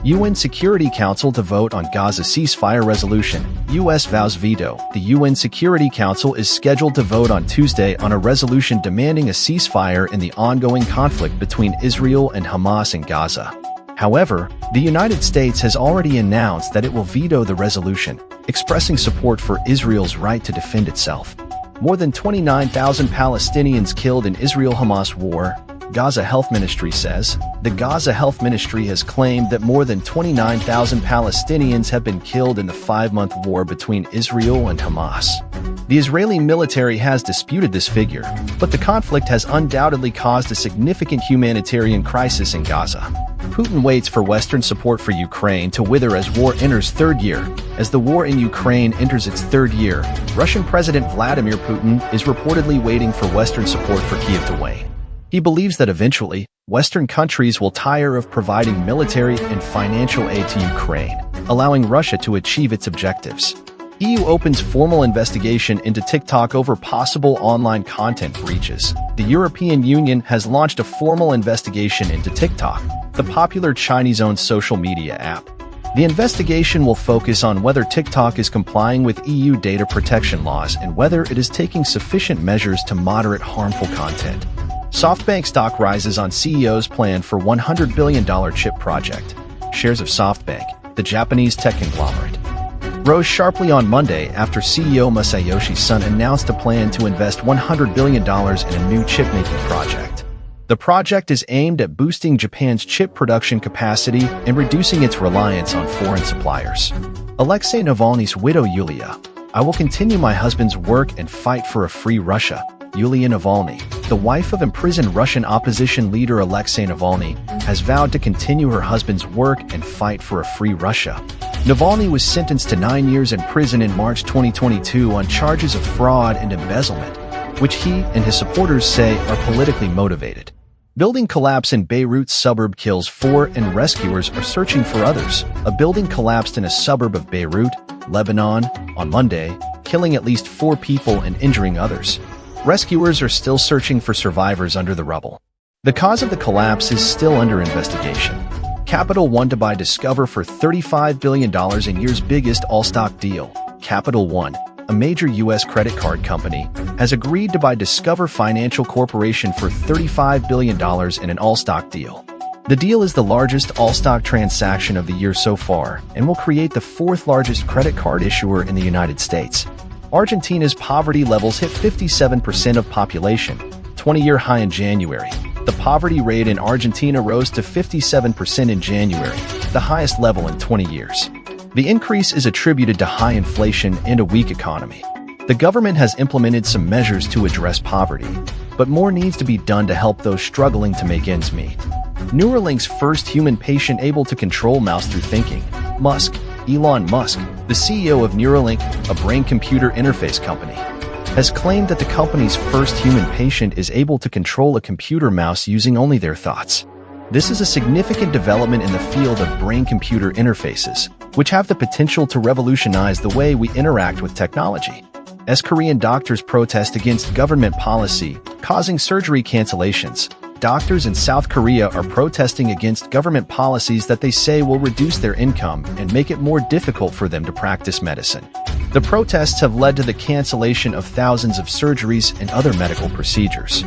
UN Security Council to vote on Gaza ceasefire resolution. U.S. vows veto. The UN Security Council is scheduled to vote on Tuesday on a resolution demanding a ceasefire in the ongoing conflict between Israel and Hamas in Gaza. However, the United States has already announced that it will veto the resolution, expressing support for Israel's right to defend itself. More than 29,000 Palestinians killed in Israel-Hamas war, Gaza Health Ministry says. The Gaza Health Ministry has claimed that more than 29,000 Palestinians have been killed in the 5-month war between Israel and Hamas. The Israeli military has disputed this figure, but the conflict has undoubtedly caused a significant humanitarian crisis in Gaza. Putin waits for Western support for Ukraine to wither as war enters third year. As the war in Ukraine enters its third year, Russian President Vladimir Putin is reportedly waiting for Western support for Kyiv to wane. He believes that eventually, Western countries will tire of providing military and financial aid to Ukraine, allowing Russia to achieve its objectives. EU opens formal investigation into TikTok over possible online content breaches. The European Union has launched a formal investigation into TikTok, the popular Chinese-owned social media app. The investigation will focus on whether TikTok is complying with EU data protection laws and whether it is taking sufficient measures to moderate harmful content. SoftBank stock rises on CEO's plan for $100 billion chip project. Shares of SoftBank, the Japanese tech conglomerate, rose sharply on Monday after CEO Masayoshi Son announced a plan to invest $100 billion in a new chip-making project. The project is aimed at boosting Japan's chip production capacity and reducing its reliance on foreign suppliers. Alexei Navalny's widow Yulia: "I will continue my husband's work and fight for a free Russia." Yulia Navalny, the wife of imprisoned Russian opposition leader Alexei Navalny, has vowed to continue her husband's work and fight for a free Russia. Navalny was sentenced to 9 years in prison in March 2022 on charges of fraud and embezzlement, which he and his supporters say are politically motivated. Building collapse in Beirut's suburb kills 4 and rescuers are searching for others. A building collapsed in a suburb of Beirut, Lebanon, on Monday, killing at least 4 people and injuring others. Rescuers are still searching for survivors under the rubble. The cause of the collapse is still under investigation. Capital One to buy Discover for $35 billion in year's biggest all-stock deal. Capital One, a major U.S. credit card company, has agreed to buy Discover Financial Corporation for $35 billion in an all-stock deal. The deal is the largest all-stock transaction of the year so far and will create the 4th largest credit card issuer in the United States. Argentina's poverty levels hit 57% of population, 20-year high in January. The poverty rate in Argentina rose to 57% in January, the highest level in 20 years. The increase is attributed to high inflation and a weak economy. The government has implemented some measures to address poverty, but more needs to be done to help those struggling to make ends meet. Neuralink's first human patient able to control mouse through thinking. Elon Musk, the CEO of Neuralink, a brain-computer interface company, has claimed that the company's first human patient is able to control a computer mouse using only their thoughts. This is a significant development in the field of brain-computer interfaces, which have the potential to revolutionize the way we interact with technology. As Korean doctors protest against government policy causing surgery cancellations, doctors in South Korea are protesting against government policies that they say will reduce their income and make it more difficult for them to practice medicine. The protests have led to the cancellation of thousands of surgeries and other medical procedures.